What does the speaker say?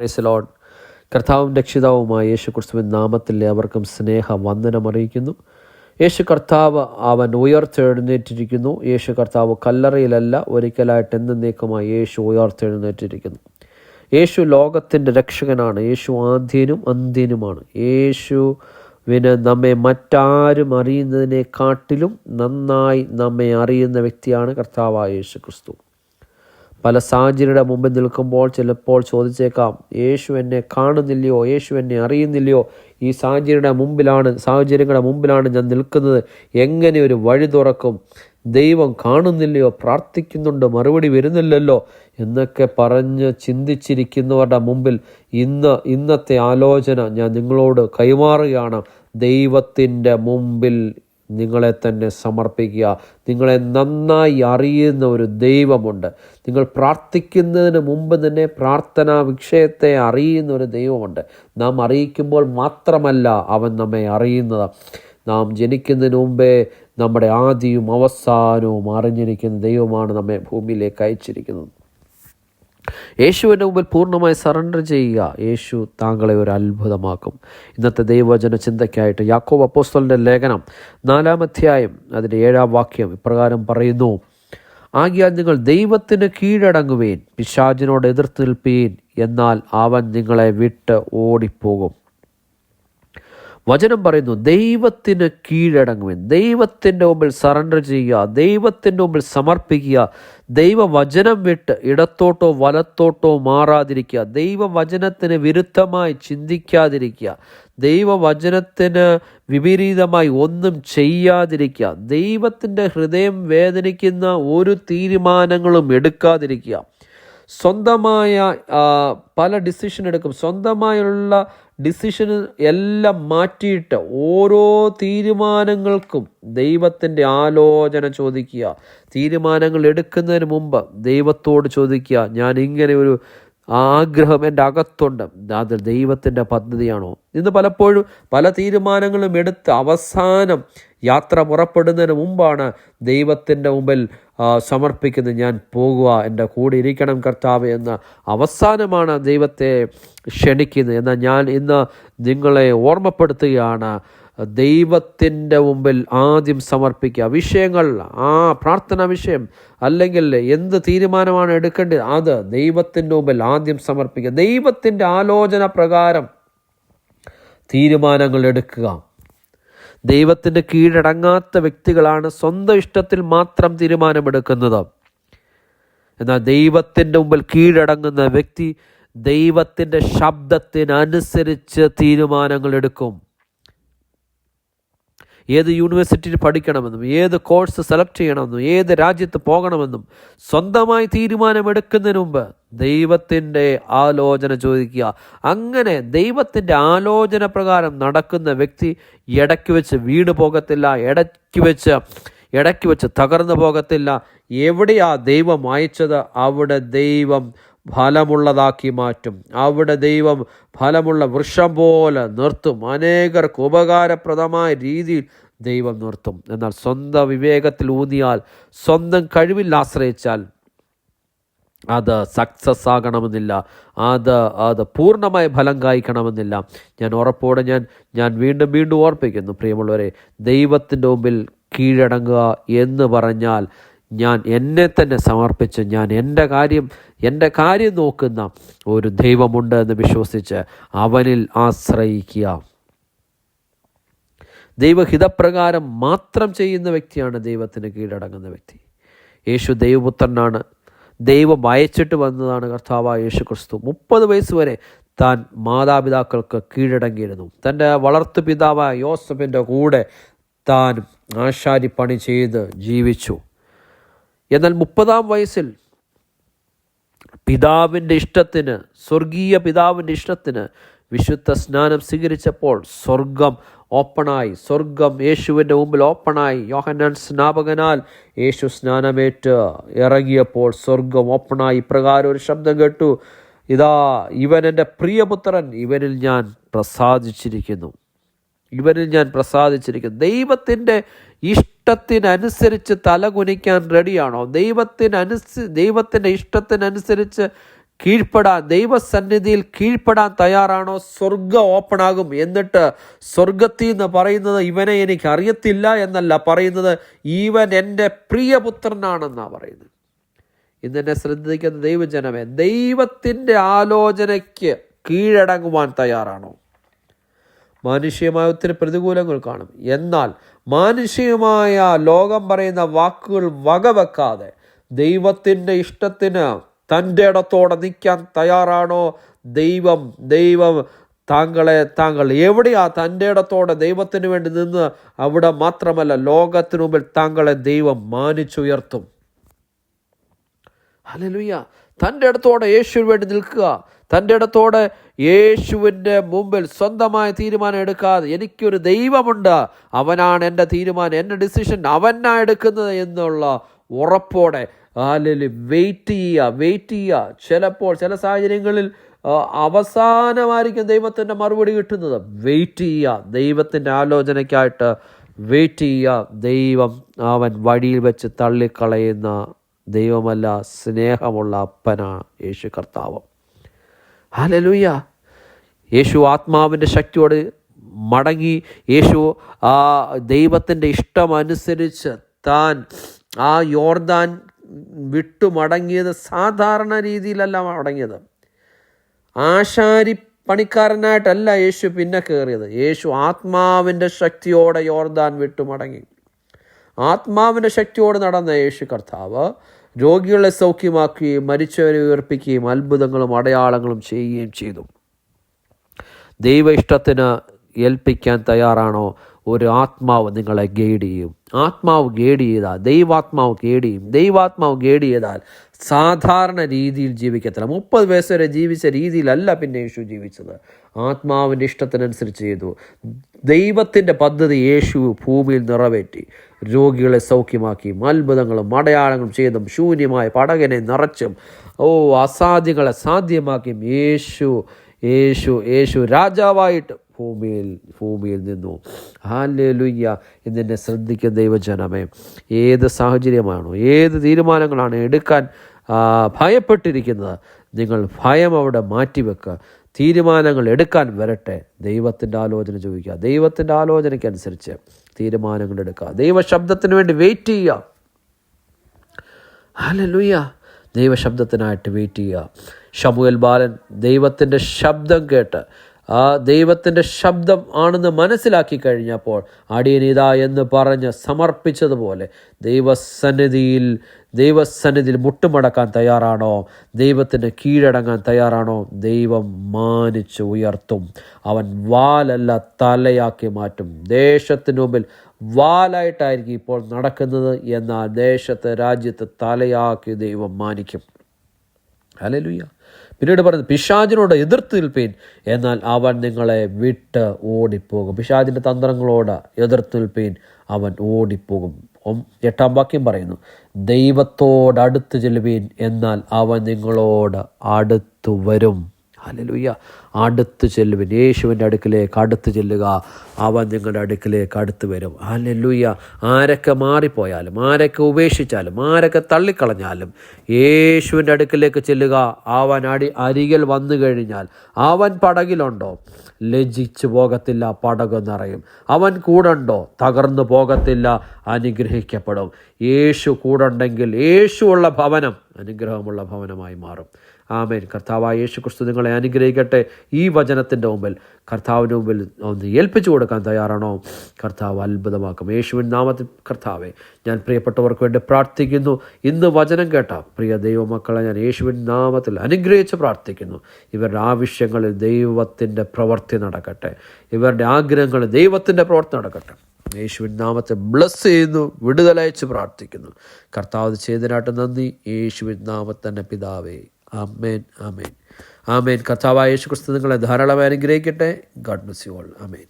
Praise Lord. കർത്താവും രക്ഷിതാവുമായ യേശു ക്രിസ്തുവിൻ നാമത്തിൽ അവർക്കും സ്നേഹ വന്ദനം അറിയിക്കുന്നു. യേശു കർത്താവ് അവൻ ഉയർത്തെഴുന്നേറ്റിരിക്കുന്നു. യേശു കർത്താവ് കല്ലറയിലല്ല, ഒരിക്കലായിട്ട് എന്നേക്കുമായി യേശു ഉയർത്തെഴുന്നേറ്റിരിക്കുന്നു. യേശു ലോകത്തിൻ്റെ രക്ഷകനാണ്. യേശു ആദ്യനും അന്ത്യനുമാണ്. യേശുവിന് നമ്മെ മറ്റാരും അറിയുന്നതിനെക്കാട്ടിലും നന്നായി നമ്മെ അറിയുന്ന വ്യക്തിയാണ് കർത്താവായ യേശു ക്രിസ്തു. പല സാഹചര്യങ്ങളുടെ മുമ്പിൽ നിൽക്കുമ്പോൾ ചിലപ്പോൾ ചോദിച്ചേക്കാം, യേശു എന്നെ കാണുന്നില്ലയോ, യേശു എന്നെ അറിയുന്നില്ലയോ, ഈ സാഹചര്യങ്ങളുടെ മുമ്പിലാണ് ഞാൻ നിൽക്കുന്നത്, എങ്ങനെ ഒരു വഴി തുറക്കും, ദൈവം കാണുന്നില്ലയോ, പ്രാർത്ഥിക്കുന്നുണ്ട് മറുപടി വരുന്നില്ലല്ലോ എന്നൊക്കെ പറഞ്ഞ് ചിന്തിച്ചിരിക്കുന്നവരുടെ മുമ്പിൽ ഇന്നത്തെ ആലോചന ഞാൻ നിങ്ങളോട് കൈമാറുകയാണ്. ദൈവത്തിൻ്റെ മുമ്പിൽ നിങ്ങളെ തന്നെ സമർപ്പിക്കുക. നിങ്ങളെ നന്നായി അറിയുന്ന ഒരു ദൈവമുണ്ട്. നിങ്ങൾ പ്രാർത്ഥിക്കുന്നതിന് മുമ്പ് തന്നെ പ്രാർത്ഥനാ വിഷയത്തെ അറിയുന്ന ഒരു ദൈവമുണ്ട്. നാം അറിയിക്കുമ്പോൾ മാത്രമല്ല അവൻ നമ്മെ അറിയുന്നത്. നാം ജനിക്കുന്നതിന് മുമ്പേ നമ്മുടെ ആദിയും അവസാനവും അറിഞ്ഞിരിക്കുന്ന ദൈവമാണ് നമ്മെ ഭൂമിയിലേക്ക് അയച്ചിരിക്കുന്നത്. യേശുവിൻ്റെ മുമ്പിൽ പൂർണ്ണമായി സറണ്ടർ ചെയ്യുക. യേശു താങ്കളെ ഒരു അത്ഭുതമാക്കും. ഇന്നത്തെ ദൈവവചന ചിന്തയ്ക്കായിട്ട് യാക്കോബ് അപ്പോസ്തലൻ്റെ ലേഖനം 4-ാം അധ്യായം അതിൻ്റെ 7-ാം വാക്യം ഇപ്രകാരം പറയുന്നു: ആകയാൽ നിങ്ങൾ ദൈവത്തിന് കീഴടങ്ങുവീൻ, പിശാചിനോട് എതിർത്ത് നിൽപ്പീൻ, എന്നാൽ അവൻ നിങ്ങളെ വിട്ട് ഓടിപ്പോകും. വചനം പറയുന്നു, ദൈവത്തിന് കീഴടങ്ങുവിൻ, ദൈവത്തിൻ്റെ മുമ്പിൽ സറണ്ടർ ചെയ്യുക, ദൈവത്തിൻ്റെ മുമ്പിൽ സമർപ്പിക്കുക. ദൈവവചനം വിട്ട് ഇടത്തോട്ടോ വലത്തോട്ടോ മാറാതിരിക്കുക. ദൈവവചനത്തിന് വിരുദ്ധമായി ചിന്തിക്കാതിരിക്കുക. ദൈവവചനത്തിന് വിപരീതമായി ഒന്നും ചെയ്യാതിരിക്കുക. ദൈവത്തിൻ്റെ ഹൃദയം വേദനിക്കുന്ന ഒരു തീരുമാനങ്ങളും എടുക്കാതിരിക്കുക. സ്വന്തമായ പല ഡിസിഷൻ എടുക്കും. സ്വന്തമായുള്ള ഡിസിഷന് എല്ലാം മാറ്റിയിട്ട് ഓരോ തീരുമാനങ്ങൾക്കും ദൈവത്തിൻ്റെ ആലോചന ചോദിക്കുക. തീരുമാനങ്ങൾ എടുക്കുന്നതിന് മുമ്പ് ദൈവത്തോട് ചോദിക്കുക, ഞാൻ ഇങ്ങനെ ഒരു ആഗ്രഹം എൻ്റെ അകത്തുണ്ട്, അത് ദൈവത്തിൻ്റെ പദ്ധതിയാണോ? ഇന്ന് പലപ്പോഴും പല തീരുമാനങ്ങളും എടുത്ത് അവസാനം യാത്ര പുറപ്പെടുന്നതിന് മുമ്പാണ് ദൈവത്തിൻ്റെ മുമ്പിൽ സമർപ്പിക്കുന്നത്. ഞാൻ പോകുക, എൻ്റെ കൂടെ ഇരിക്കണം കർത്താവ് എന്ന് അവസാനമാണ് ദൈവത്തെ ക്ഷണിക്കുന്നത്. എന്നാൽ ഞാൻ ഇന്ന് നിങ്ങളെ ഓർമ്മപ്പെടുത്തുകയാണ്, ദൈവത്തിൻ്റെ മുമ്പിൽ ആദ്യം സമർപ്പിക്കുക. വിഷയങ്ങൾ, പ്രാർത്ഥനാ വിഷയം അല്ലെങ്കിൽ എന്ത് തീരുമാനമാണ് എടുക്കേണ്ടത്, അത് ദൈവത്തിൻ്റെ മുമ്പിൽ ആദ്യം സമർപ്പിക്കുക. ദൈവത്തിൻ്റെ ആലോചന പ്രകാരം തീരുമാനങ്ങൾ എടുക്കുക. ദൈവത്തിന് കീഴടങ്ങാത്ത വ്യക്തികളാണ് സ്വന്തം ഇഷ്ടത്തിൽ മാത്രം തീരുമാനമെടുക്കുന്നത്. എന്നാൽ ദൈവത്തിൻ്റെ മുമ്പിൽ കീഴടങ്ങുന്ന വ്യക്തി ദൈവത്തിൻ്റെ ശബ്ദത്തിനനുസരിച്ച് തീരുമാനങ്ങൾ എടുക്കും. ഏത് യൂണിവേഴ്സിറ്റിയിൽ പഠിക്കണമെന്നും, ഏത് കോഴ്സ് സെലക്ട് ചെയ്യണമെന്നും, ഏത് രാജ്യത്ത് പോകണമെന്നും സ്വന്തമായി തീരുമാനമെടുക്കുന്നതിന് മുമ്പ് ദൈവത്തിൻ്റെ ആലോചന ചോദിക്കുക. അങ്ങനെ ദൈവത്തിൻ്റെ ആലോചന പ്രകാരം നടക്കുന്ന വ്യക്തി ഇടയ്ക്ക് വെച്ച് വീണ് പോകത്തില്ല, ഇടയ്ക്ക് വെച്ച് തകർന്നു പോകത്തില്ല. എവിടെയാ ദൈവം അയച്ചത് അവിടെ ദൈവം ഫലമുള്ളതാക്കി മാറ്റും. അവിടെ ദൈവം ഫലമുള്ള വൃക്ഷം പോലെ നിർത്തും. അനേകർക്ക് ഉപകാരപ്രദമായ രീതിയിൽ ദൈവം നിർത്തും. എന്നാൽ സ്വന്തം വിവേകത്തിൽ ഊന്നിയാൽ, സ്വന്തം കഴിവിൽ ആശ്രയിച്ചാൽ അത് സക്സസ് ആകണമെന്നില്ല, അത് പൂർണ്ണമായ ഫലം കായ്ക്കണമെന്നില്ല. ഞാൻ ഉറപ്പോടെ ഞാൻ വീണ്ടും ഓർപ്പിക്കുന്നു, പ്രിയമുള്ളവരെ, ദൈവത്തിൻ്റെ മുമ്പിൽ കീഴടങ്ങുക എന്ന് പറഞ്ഞാൽ ഞാൻ എന്നെ തന്നെ സമർപ്പിച്ച് ഞാൻ എൻ്റെ കാര്യം നോക്കുന്ന ഒരു ദൈവമുണ്ട് എന്ന് വിശ്വസിച്ച് അവനിൽ ആശ്രയിക്കുക. ദൈവഹിതപ്രകാരം മാത്രം ചെയ്യുന്ന വ്യക്തിയാണ് ദൈവത്തിന് കീഴടങ്ങുന്ന വ്യക്തി. യേശു ദൈവപുത്രനാണ്. ദൈവം അയച്ചിട്ട് വന്നതാണ് കർത്താവായ യേശു ക്രിസ്തു. 30 വയസ്സ് വരെ താൻ മാതാപിതാക്കൾക്ക് കീഴടങ്ങിയിരുന്നു. തൻ്റെ വളർത്തു പിതാവായ യോസഫിൻ്റെ കൂടെ താൻ ആശാരിപ്പണി ചെയ്ത് ജീവിച്ചു. എന്നാൽ 30-ാം വയസ്സിൽ സ്വർഗീയ പിതാവിൻ്റെ ഇഷ്ടത്തിന് വിശുദ്ധ സ്നാനം സ്വീകരിച്ചപ്പോൾ സ്വർഗം ഓപ്പണായി. സ്വർഗം യേശുവിൻ്റെ മുമ്പിൽ ഓപ്പണായി. യോഹന്നാൻ സ്നാപകനാൽ യേശു സ്നാനമേറ്റ് ഇറങ്ങിയപ്പോൾ സ്വർഗം ഓപ്പണായി. ഇപ്രകാരം ഒരു ശബ്ദം കേട്ടു: ഇതാ ഇവൻ എൻ്റെ പ്രിയപുത്രൻ, ഇവനിൽ ഞാൻ പ്രസാദിച്ചിരിക്കുന്നു. ദൈവത്തിൻ്റെ ഇഷ്ടത്തിനനുസരിച്ച് തലകുനിക്കാൻ റെഡിയാണോ? ദൈവത്തിൻ്റെ ഇഷ്ടത്തിനനുസരിച്ച് കീഴ്പ്പെടാൻ, ദൈവസന്നിധിയിൽ കീഴ്പ്പെടാൻ തയ്യാറാണോ? സ്വർഗം ഓപ്പണാകും. എന്നിട്ട് സ്വർഗത്തിൽ നിന്ന് പറയുന്നത് ഇവനെ എനിക്ക് അറിയത്തില്ല എന്നല്ല പറയുന്നത്, ഇവൻ എൻ്റെ പ്രിയപുത്രനാണെന്നാണ് പറയുന്നത്. ഇന്നെന്നെ ശ്രദ്ധിക്കുന്ന ദൈവജനമേ, ദൈവത്തിൻ്റെ ആലോചനയ്ക്ക് കീഴടങ്ങുവാൻ തയ്യാറാണോ? മാനുഷികമായ ഒത്തിരി പ്രതികൂലങ്ങൾ കാണും. എന്നാൽ മാനുഷികമായ ലോകം പറയുന്ന വാക്കുകൾ വകവെക്കാതെ ദൈവത്തിൻ്റെ ഇഷ്ടത്തിന് തൻ്റെ ഇടത്തോടെ നിൽക്കാൻ തയ്യാറാണോ? ദൈവം താങ്കൾ എവിടെയാ തൻ്റെ ഇടത്തോടെ ദൈവത്തിന് വേണ്ടി നിന്ന് അവിടെ മാത്രമല്ല, ലോകത്തിനു മുമ്പിൽ താങ്കളെ ദൈവം മാനിച്ചുയർത്തും. ഹല്ലേലൂയ. തൻ്റെ ഇടത്തോടെ യേശുവിന് വേണ്ടി നിൽക്കുക. തൻ്റെ ഇടത്തോടെ യേശുവിൻ്റെ മുമ്പിൽ സ്വന്തമായ തീരുമാനം എടുക്കാതെ, എനിക്കൊരു ദൈവമുണ്ട്, അവനാണ് എൻ്റെ തീരുമാനം, എൻ്റെ ഡിസിഷൻ അവനാ എടുക്കുന്നത് എന്നുള്ള ഉറപ്പോടെ വെയിറ്റ് ചെയ്യുക. ചിലപ്പോൾ ചില സാഹചര്യങ്ങളിൽ അവസാനമായിരിക്കും ദൈവത്തിൻ്റെ മറുപടി കിട്ടുന്നത്. വെയിറ്റ് ചെയ്യുക, ദൈവത്തിൻ്റെ ആലോചനയ്ക്കായിട്ട് വെയിറ്റ് ചെയ്യുക. ദൈവം അവൻ വഴിയിൽ വെച്ച് തള്ളിക്കളയുന്ന ദൈവമല്ല, സ്നേഹമുള്ള അപ്പനാണ് യേശു കർത്താവ്. ഹല്ലേലൂയ. യേശു ആത്മാവിൻ്റെ ശക്തിയോട് മടങ്ങി, യേശു ആ ദൈവത്തിൻ്റെ ഇഷ്ടമനുസരിച്ച് താൻ ആ യോർദാൻ വിട്ടു മടങ്ങിയത് സാധാരണ രീതിയിലല്ല മടങ്ങിയത്. ആശാരി പണിക്കാരനായിട്ടല്ല യേശു പിന്നെ കയറിയത്. യേശു ആത്മാവിൻ്റെ ശക്തിയോടെ യോർദാൻ വിട്ടു മടങ്ങി. ആത്മാവിൻ്റെ ശക്തിയോട് നടന്ന യേശു കർത്താവ് രോഗികളെ സൗഖ്യമാക്കുകയും മരിച്ചവരെ ഉയർപ്പിക്കുകയും അത്ഭുതങ്ങളും അടയാളങ്ങളും ചെയ്യുകയും ചെയ്തു. ദൈവ ഇഷ്ടത്തിന് ഏൽപ്പിക്കാൻ തയ്യാറാണോ? ഒരു ആത്മാവ് നിങ്ങളെ ഗൈഡ് ചെയ്യും. ആത്മാവ് ഗൈഡ് ചെയ്താൽ ദൈവാത്മാവ് ഗൈഡ് ചെയ്യും. ദൈവാത്മാവ് ഗൈഡ് ചെയ്താൽ സാധാരണ രീതിയിൽ ജീവിക്കത്തില്ല. 30 വയസ്സ് വരെ ജീവിച്ച രീതിയിലല്ല പിന്നെ യേശു ജീവിച്ചത്. ആത്മാവിൻ്റെ ഇഷ്ടത്തിനനുസരിച്ച് ചെയ്തു. ദൈവത്തിൻ്റെ പദ്ധതി യേശു ഭൂമിയിൽ നിറവേറ്റി. രോഗികളെ സൗഖ്യമാക്കിയും അത്ഭുതങ്ങളും അടയാളങ്ങളും ചെയ്തും ശൂന്യമായ പടകനെ നിറച്ചും അസാധ്യങ്ങളെ സാധ്യമാക്കിയും യേശു രാജാവായിട്ട് ഭൂമിയിൽ നിന്നു. ഹല്ലേലൂയ. ഇന്നെന്നെ ശ്രദ്ധിക്കുന്ന ദൈവജനമേ, ഏത് സാഹചര്യമാണോ, ഏത് തീരുമാനങ്ങളാണ് എടുക്കാൻ ഭയപ്പെട്ടിരിക്കുന്നത്, നിങ്ങൾ ഭയം അവിടെ മാറ്റിവെക്കുക. തീരുമാനങ്ങൾ എടുക്കാൻ വരട്ടെ. ദൈവത്തിൻ്റെ ആലോചന ചോദിക്കുക. ദൈവത്തിൻ്റെ ആലോചനയ്ക്കനുസരിച്ച് തീരുമാനങ്ങൾ എടുക്കുക. ദൈവശബ്ദത്തിന് വേണ്ടി വെയിറ്റ് ചെയ്യുക. ഹല്ലേലൂയ. ദൈവശബ്ദത്തിനായിട്ട് വെയിറ്റ് ചെയ്യുക. ശമൂവേൽ ബാലൻ ദൈവത്തിൻ്റെ ശബ്ദം കേട്ട് ആ ദൈവത്തിൻ്റെ ശബ്ദം ആണെന്ന് മനസ്സിലാക്കി കഴിഞ്ഞപ്പോൾ അടിയനിതാ എന്ന് പറഞ്ഞ് സമർപ്പിച്ചതുപോലെ ദൈവസന്നിധിയിൽ മുട്ടുമടക്കാൻ തയ്യാറാണോ? ദൈവത്തിന് കീഴടങ്ങാൻ തയ്യാറാണോ? ദൈവം മാനിച്ച് ഉയർത്തും. അവൻ വാലല്ല തലയാക്കി മാറ്റും. ദേശത്തിന് മുമ്പിൽ വാലായിട്ടായിരിക്കും ഇപ്പോൾ നടക്കുന്നത്, എന്നാൽ രാജ്യത്ത് തലയാക്കി ദൈവം മാനിക്കും. ഹല്ലേലൂയ. പിന്നീട് പറയുന്നത്, പിശാചിനോട് എതിർത്ത് നിൽപ്പീൻ, എന്നാൽ അവൻ നിങ്ങളെ വിട്ട് ഓടിപ്പോകും. പിശാചിൻ്റെ തന്ത്രങ്ങളോട് എതിർത്ത് നിൽപ്പീൻ, അവൻ ഓടിപ്പോകും. 8-ാം വാക്യം പറയുന്നു, ദൈവത്തോടടുത്ത് ചെല്ലുവീൻ, എന്നാൽ അവൻ നിങ്ങളോട് അടുത്തു വരും. ഹല്ലേലൂയ. അടുത്ത് ചെല്ലുവിൻ. യേശുവിൻ്റെ അടുക്കിലേക്ക് അടുത്ത് ചെല്ലുക. അവൻ നിങ്ങളുടെ അടുക്കിലേക്ക് അടുത്ത് വരും. ഹല്ലേലൂയ. ആരൊക്കെ മാറിപ്പോയാലും, ആരൊക്കെ ഉപേക്ഷിച്ചാലും, ആരൊക്കെ തള്ളിക്കളഞ്ഞാലും യേശുവിൻ്റെ അടുക്കിലേക്ക് ചെല്ലുക. അവൻ അരികിൽ വന്നു കഴിഞ്ഞാൽ അവൻ പടകിലുണ്ടോ? ലജ്ജിച്ചു പോകത്തില്ല, പടക് നിറയും. അവൻ കൂടുണ്ടോ? തകർന്നു പോകത്തില്ല, അനുഗ്രഹിക്കപ്പെടും. യേശു കൂടുണ്ടെങ്കിൽ യേശുവുള്ള ഭവനം അനുഗ്രഹമുള്ള ഭവനമായി മാറും. ആമേൻ. കർത്താവായ യേശു ക്രിസ്തു നിങ്ങളെ അനുഗ്രഹിക്കട്ടെ. ഈ വചനത്തിൻ്റെ മുമ്പിൽ കർത്താവിൻ്റെ മുമ്പിൽ ഒന്ന് ഏൽപ്പിച്ചു കൊടുക്കാൻ തയ്യാറാണോ? കർത്താവ് അത്ഭുതമാക്കും. യേശുവിൻ നാമത്തിൽ കർത്താവെ, ഞാൻ പ്രിയപ്പെട്ടവർക്ക് വേണ്ടി പ്രാർത്ഥിക്കുന്നു. ഇന്ന് വചനം കേട്ട പ്രിയ ദൈവമക്കളെ ഞാൻ യേശുവിൻ നാമത്തിൽ അനുഗ്രഹിച്ച് പ്രാർത്ഥിക്കുന്നു. ഇവരുടെ ആവശ്യങ്ങളിൽ ദൈവത്തിൻ്റെ പ്രവൃത്തി നടക്കട്ടെ. ഇവരുടെ ആഗ്രഹങ്ങളിൽ ദൈവത്തിൻ്റെ പ്രവൃത്തി നടക്കട്ടെ. യേശുവിൻ നാമത്തെ ബ്ലസ് ചെയ്യുന്നു, വിടുതലയച്ച് പ്രാർത്ഥിക്കുന്നു. കർത്താവ് ചെയ്തതിനായിട്ട് നന്ദി. യേശുവിൻ നാമത്തന്നെ പിതാവേ. ആമേൻ, ആമേൻ, ആമേൻ. കർത്താവായ യേശു ക്രിസ്തു നിങ്ങളെ ധാരാളമായി അനുഗ്രഹിക്കട്ടെ. God bless you all. Amen.